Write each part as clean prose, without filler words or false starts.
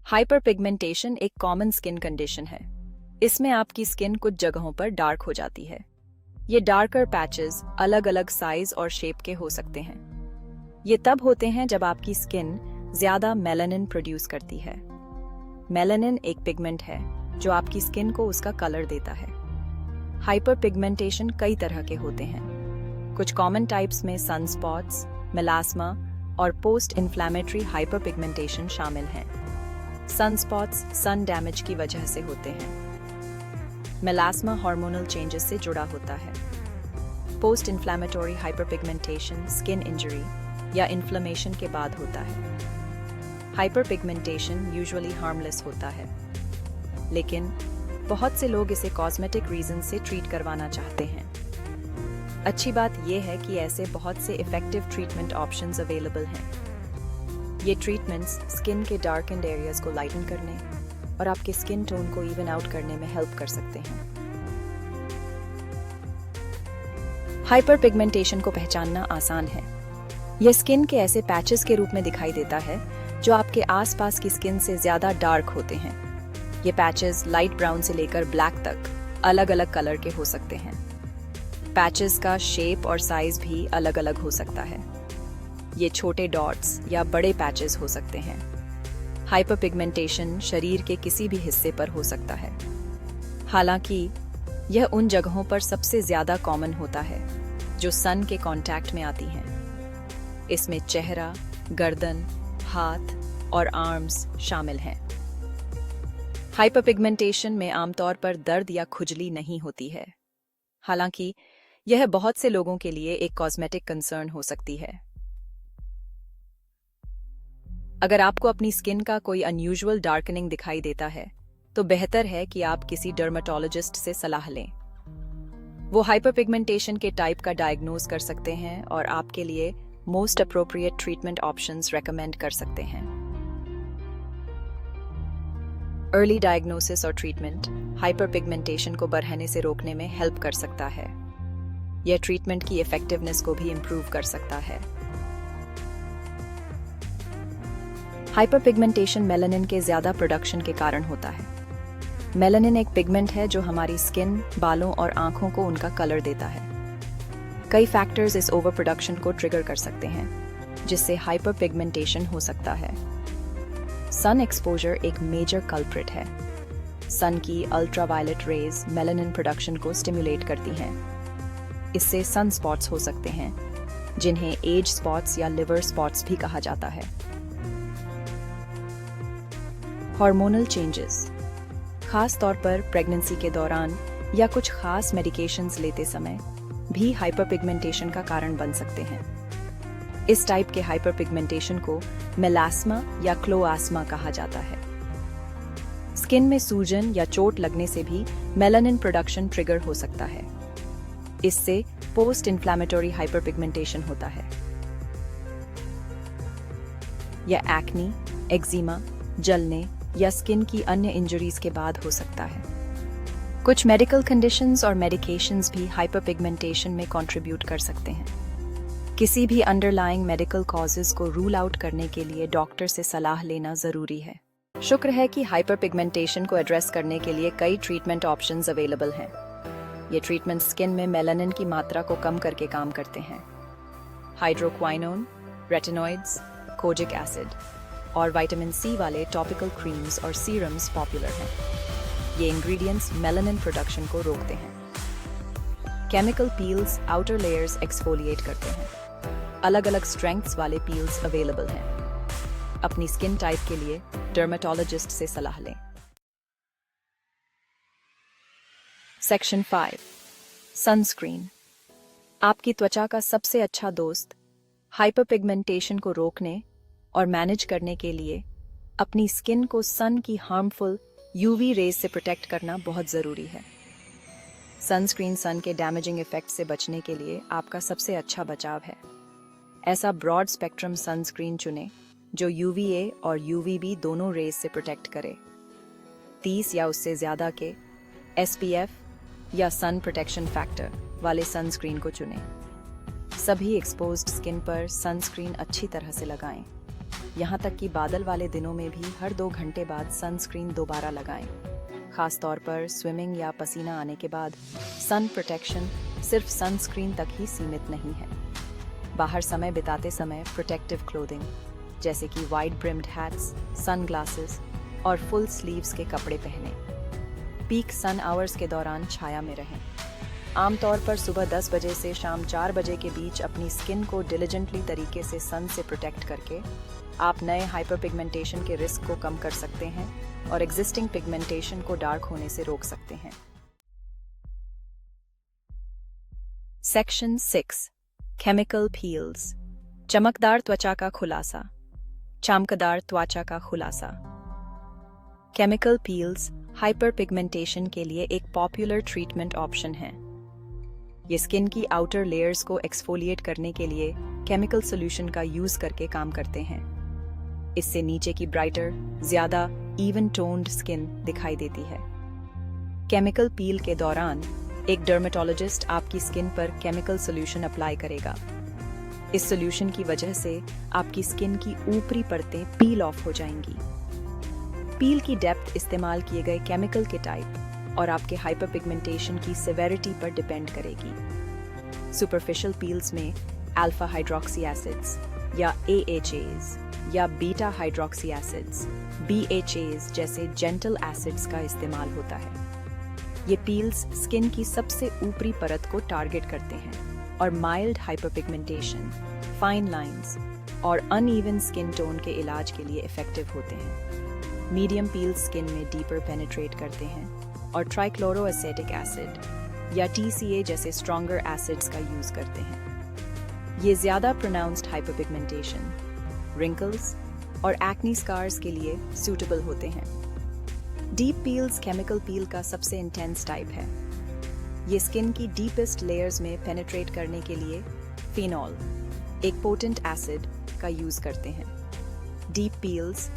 Hyperpigmentation एक common skin condition है। इसमें आपकी स्किन कुछ जगहों पर डार्क हो जाती है। ये डार्कर पैचेस अलग अलग साइज और शेप के हो सकते हैं। ये तब होते हैं जब आपकी स्किन ज्यादा मेलानिन प्रोड्यूस करती है। मेलानिन एक पिगमेंट है जो आपकी स्किन को उसका कलर देता है। हाइपरपिगमेंटेशन कई तरह के होते हैं। कुछ कॉमन टाइप्स में सनस्पॉट्स, मेलास्मा और पोस्ट इन्फ्लेमेटरी हाइपरपिगमेंटेशन शामिल हैं। सनस्पॉट्स सन डैमेज की वजह से होते हैं। मेलास्मा हार्मोनल चेंजेस से जुड़ा होता है। Post inflammatory hyperpigmentation skin injury या इन्फ्लेमेशन के बाद होता है। हाइपरपिगमेंटेशन यूजुअली हार्मलेस होता है, लेकिन बहुत से लोग इसे कॉस्मेटिक रीजन से ट्रीट करवाना चाहते हैं। अच्छी बात यह है कि ऐसे बहुत से इफेक्टिव ट्रीटमेंट ऑप्शंस अवेलेबल हैं। ये ट्रीटमेंट्स स्किन के डार्केंड एरियाज को लाइटन करने और आपके स्किन टोन को इवन आउट करने में हेल्प कर सकते हैं। हाइपरपिगमेंटेशन को पहचानना आसान है। यह स्किन के ऐसे पैचेस के रूप में दिखाई देता है जो आपके आसपास की स्किन से ज्यादा डार्क होते हैं। ये पैचेस लाइट ब्राउन से लेकर ब्लैक तक अलग अलग कलर के हो सकते हैं। पैचेस का शेप और साइज भी अलग अलग हो सकता है। ये छोटे डॉट्स या बड़े पैचेस हो सकते हैं। हाइपरपिगमेंटेशन शरीर के किसी भी हिस्से पर हो सकता है। हालांकि यह उन जगहों पर सबसे ज्यादा कॉमन होता है जो सन के कांटेक्ट में आती हैं। इसमें चेहरा, गर्दन, हाथ और आर्म्स शामिल हैं। हाइपरपिगमेंटेशन में आमतौर पर दर्द या खुजली नहीं होती है। हालांकि यह बहुत से लोगों के लिए एक कॉस्मेटिक कंसर्न हो सकती है। अगर आपको अपनी स्किन का कोई अनयूजुअल डार्कनिंग दिखाई देता है, तो बेहतर है कि आप किसी डर्मेटोलॉजिस्ट से सलाह लें। वो हाइपरपिगमेंटेशन के टाइप का डायग्नोज कर सकते हैं और आपके लिए most appropriate treatment options recommend कर सकते हैं। अर्ली डायग्नोसिस और ट्रीटमेंट हाइपरपिगमेंटेशन को बढ़ने से रोकने में हेल्प कर सकता है। यह ट्रीटमेंट की इफेक्टिवनेस को भी इंप्रूव कर सकता है। हाइपरपिगमेंटेशन मेलानिन के ज्यादा प्रोडक्शन के कारण होता है। मेलानिन एक पिगमेंट है जो हमारी स्किन, बालों और आंखों को उनका कलर देता है। कई फैक्टर्स इस ओवर प्रोडक्शन को ट्रिगर कर सकते हैं, जिससे हाइपरपिगमेंटेशन हो सकता है। सन एक्सपोजर एक मेजर कल्प्रिट है। सन की अल्ट्रावायलेट रेज मेलानिन प्रोडक्शन को स्टिमुलेट करती हैं। इससे सन स्पॉट्स हो सकते हैं, जिन्हें एज स्पॉट्स या लिवर स्पॉट्स भी कहा जाता है। हार्मोनल चेंजेस, खास तौर पर प्रेगनेंसी के दौरान या कुछ खास मेडिकेशंस लेते समय भी हाइपरपिगमेंटेशन का कारण बन सकते हैं। इस टाइप के हाइपरपिगमेंटेशन को मेलास्मा या क्लोआस्मा कहा जाता है। स्किन में सूजन या चोट लगने से भी मेलानिन प्रोडक्शन ट्रिगर हो सकता है। इससे पोस्ट इन्फ्लेमेटरी हाइपरपिगमेंटेशन होता है। यह एक्नी, एक्जिमा, जलने या स्किन की अन्य इंजरीज के बाद हो सकता है। कुछ मेडिकल कंडीशंस और मेडिकेशंस भी हाइपरपिगमेंटेशन में कंट्रीब्यूट कर सकते हैं। किसी भी अंडरलाइंग मेडिकल कॉजेज को रूल आउट करने के लिए डॉक्टर से सलाह लेना जरूरी है। शुक्र है कि हाइपरपिगमेंटेशन को एड्रेस करने के लिए कई ट्रीटमेंट ऑप्शंस अवेलेबल हैं। ये ट्रीटमेंट स्किन में मेलानिन की मात्रा को कम करके काम करते हैं। हाइड्रोक्वाइनोन, रेटिनॉइड्स, कोजिक एसिड और विटामिन सी वाले टॉपिकल क्रीम्स और सीरम्स पॉपुलर हैं। ये इंग्रेडिएंट्स मेलानिन प्रोडक्शन को रोकते हैं। Chemical peels outer layers exfoliate करते हैं। अलग अलग स्ट्रेंथ्स वाले पील्स अवेलेबल हैं। अपनी स्किन टाइप के लिए डर्मेटोलॉजिस्ट से सलाह लें। Section 5, sunscreen. आपकी त्वचा का सबसे अच्छा दोस्त। हाइपरपिगमेंटेशन को रोकने और मैनेज करने के लिए अपनी स्किन को सन की हार्मफुल यूवी रेज से प्रोटेक्ट करना बहुत ज़रूरी है। सनस्क्रीन सन के डैमेजिंग इफेक्ट से बचने के लिए आपका सबसे अच्छा बचाव है। ऐसा ब्रॉड स्पेक्ट्रम सनस्क्रीन चुनें जो यूवीए और यूवीबी दोनों रेज से प्रोटेक्ट करे। 30 या उससे ज़्यादा के एसपीएफ या सन प्रोटेक्शन फैक्टर वाले सनस्क्रीन को चुनें। सभी एक्सपोज्ड स्किन पर सनस्क्रीन अच्छी तरह से लगाएं। यहाँ तक कि बादल वाले दिनों में भी हर 2 घंटे बाद सनस्क्रीन दोबारा लगाएं। खास तौर पर स्विमिंग या पसीना आने के बाद सन प्रोटेक्शन सिर्फ सनस्क्रीन तक ही सीमित नहीं है। बाहर समय बिताते समय प्रोटेक्टिव क्लोथिंग जैसे कि वाइड ब्रिम्ड हैट्स, सनग्लासेस और फुल स्लीव्स के कपड़े पहनें। पीक सन आवर्स के दौरान छाया में रहें। आमतौर पर सुबह 10 बजे से शाम 4 बजे के बीच अपनी स्किन को डिलिजेंटली तरीके से सन से प्रोटेक्ट करके आप नए हाइपरपिगमेंटेशन के रिस्क को कम कर सकते हैं और एग्जिस्टिंग पिगमेंटेशन को डार्क होने से रोक सकते हैं। Section 6 chemical peels. चमकदार त्वचा का खुलासा। चमकदार त्वचा का खुलासा। केमिकल पील्स हाइपरपिगमेंटेशन के लिए एक पॉपुलर ट्रीटमेंट ऑप्शन है। ये स्किन की आउटर लेयर्स को एक्सफोलिएट करने के लिए केमिकल सॉल्यूशन का यूज करके काम करते हैं। इससे नीचे की ब्राइटर, ज्यादा इवन टोन्ड स्किन दिखाई देती है। केमिकल पील के दौरान एक डर्मेटोलॉजिस्ट आपकी स्किन पर केमिकल सॉल्यूशन अप्लाई करेगा। इस सॉल्यूशन की वजह से आपकी स्किन की ऊपरी परतें पील ऑफ हो जाएंगी। पील की डेप्थ इस्तेमाल किए गए केमिकल के टाइप और आपके हाइपरपिगमेंटेशन की सेवेरिटी पर डिपेंड करेगी। सुपरफिशियल पील्स में अल्फा हाइड्रोक्सी एसिड्स या AHAs या बीटा हाइड्रोक्सी एसिड्स BHAs जैसे जेंटल एसिड्स का इस्तेमाल होता है। ये पील्स स्किन की सबसे ऊपरी परत को टारगेट करते हैं और माइल्ड हाइपरपिगमेंटेशन, फाइन लाइंस और अनइवन स्किन टोन के इलाज के लिए इफेक्टिव होते हैं। मीडियम पील्स स्किन में डीपर पेनिट्रेट करते हैं और ट्राइक्लोरोएसेटिक एसिड या TCA जैसे स्ट्रॉन्गर एसिड्स का यूज करते हैं। ये ज्यादा प्रोनाउंस्ड हाइपरपिगमेंटेशन, रिंकल्स और एक्नी स्कार्स के लिए सूटेबल होते हैं। डीप पील्स केमिकल पील का सबसे इंटेंस टाइप है। ये स्किन की डीपेस्ट लेयर्स में पेनिट्रेट करने के लिए फिनॉल, एक पोटेंट एसिड का यूज करते हैं। डीप पील्स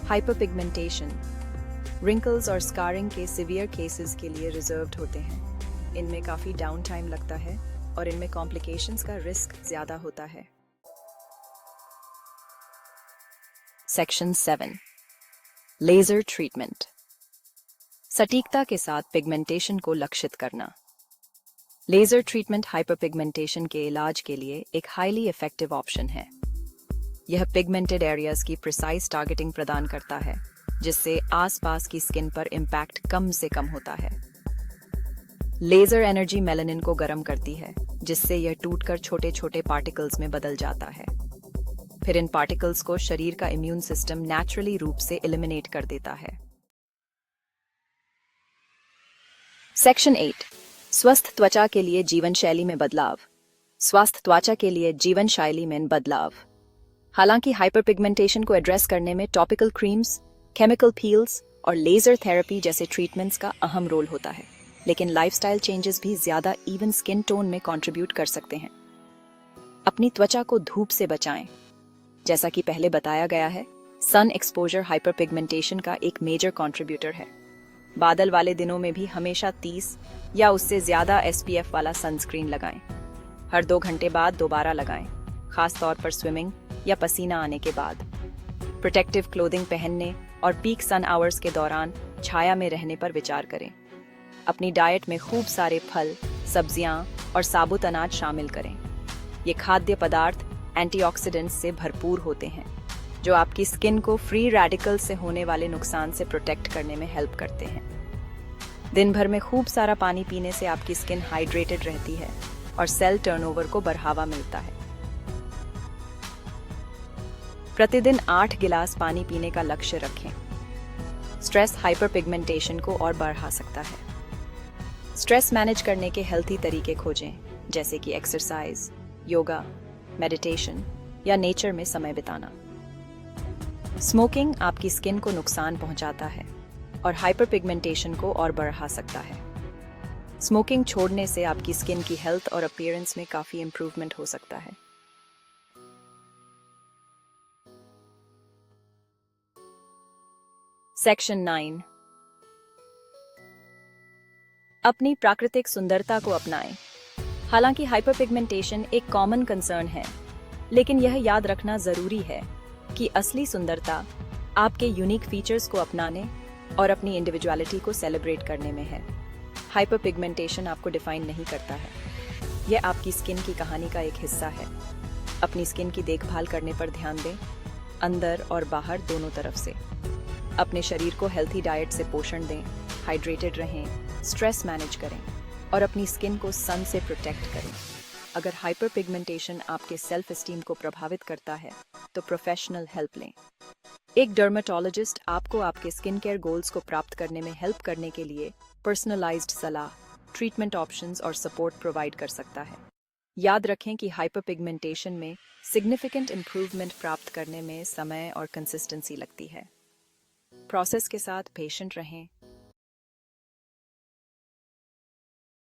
हाइपरपिगमेंटेशन, रिंकल्स और स्कारिंग के सिवियर केसेस के लिए रिजर्व्ड होते हैं। इनमें काफी डाउन टाइम लगता है और इनमें कॉम्प्लिकेशंस का रिस्क ज्यादा होता है। Section 7 laser treatment. सटीकता के साथ पिगमेंटेशन को लक्षित करना। लेजर ट्रीटमेंट हाइपरपिगमेंटेशन के इलाज के लिए एक हाईली इफेक्टिव ऑप्शन है। यह पिगमेंटेड एरियाज की प्रिसाइज टारगेटिंग प्रदान करता है, जिससे आसपास की स्किन पर इम्पैक्ट कम से कम होता है। लेजर एनर्जी मेलानिन को गर्म करती है, जिससे यह टूटकर छोटे छोटे पार्टिकल्स में बदल जाता है। फिर इन पार्टिकल्स को शरीर का इम्यून सिस्टम नेचुरली रूप से एलिमिनेट कर देता है। सेक्शन 8 स्वस्थ त्वचा के लिए जीवन शैली में बदलाव। स्वस्थ त्वचा के लिए जीवन शैली में बदलाव। हालांकि हाइपरपिगमेंटेशन को एड्रेस करने में टॉपिकल क्रीम्स, केमिकल पील्स और लेजर थेरेपी जैसे ट्रीटमेंट्स का अहम रोल होता है, लेकिन लाइफस्टाइल चेंजेस भी ज्यादा इवन स्किन टोन में कंट्रीब्यूट कर सकते हैं। अपनी त्वचा को धूप से बचाएं। जैसा कि पहले बताया गया है, सन एक्सपोजर हाइपरपिगमेंटेशन का एक मेजर कंट्रीब्यूटर है। बादल वाले दिनों में भी हमेशा 30 या उससे ज्यादा SPF वाला सनस्क्रीन लगाएं। हर 2 घंटे बाद दोबारा लगाएं, खास तौर पर स्विमिंग या पसीना आने के बाद। प्रोटेक्टिव क्लोथिंग पहनने और पीक सन आवर्स के दौरान छाया में रहने पर विचार करें। अपनी डाइट में खूब सारे फल, सब्जियां और साबुत अनाज शामिल करें। ये खाद्य पदार्थ एंटीऑक्सीडेंट्स से भरपूर होते हैं, जो आपकी स्किन को फ्री रेडिकल से होने वाले नुकसान से प्रोटेक्ट करने में हेल्प करते हैं। दिन भर में खूब सारा पानी पीने से आपकी स्किन हाइड्रेटेड रहती है और सेल टर्नओवर को बढ़ावा मिलता है। प्रतिदिन 8 गिलास पानी पीने का लक्ष्य रखें। स्ट्रेस हाइपरपिगमेंटेशन को और बढ़ा सकता है। स्ट्रेस मैनेज करने के हेल्थी तरीके खोजें, जैसे कि एक्सरसाइज, योगा, मेडिटेशन या नेचर में समय बिताना। स्मोकिंग आपकी स्किन को नुकसान पहुंचाता है और हाइपरपिगमेंटेशन को और बढ़ा सकता है। स्मोकिंग छोड़ने से आपकी स्किन की हेल्थ और अपीयरेंस में काफी इंप्रूवमेंट हो सकता है। सेक्शन 9 अपनी प्राकृतिक सुंदरता को अपनाएं। हालांकि हाइपरपिगमेंटेशन एक कॉमन कंसर्न है, लेकिन यह याद रखना जरूरी है कि असली सुंदरता आपके यूनिक फीचर्स को अपनाने और अपनी इंडिविजुअलिटी को सेलिब्रेट करने में है। हाइपर पिगमेंटेशन आपको डिफाइन नहीं करता है, यह आपकी स्किन की कहानी का एक हिस्सा है। अपनी स्किन की देखभाल करने पर ध्यान दें, अंदर और बाहर दोनों तरफ से। अपने शरीर को हेल्थी डाइट से पोषण दें, हाइड्रेटेड रहें, स्ट्रेस मैनेज करें और अपनी स्किन को सन से प्रोटेक्ट करें। अगर हाइपर पिगमेंटेशन आपके सेल्फ एस्टीम को प्रभावित करता है तो प्रोफेशनल हेल्प लें। एक डर्मेटोलॉजिस्ट आपको आपके स्किन केयर गोल्स को प्राप्त करने में हेल्प करने के लिए पर्सनलाइज्ड सलाह, ट्रीटमेंट ऑप्शंस और सपोर्ट प्रोवाइड कर सकता है। याद रखें कि हाइपर पिगमेंटेशन में सिग्निफिकेंट इंप्रूवमेंट प्राप्त करने में समय और कंसिस्टेंसी लगती है। प्रोसेस के साथ पेशेंट रहें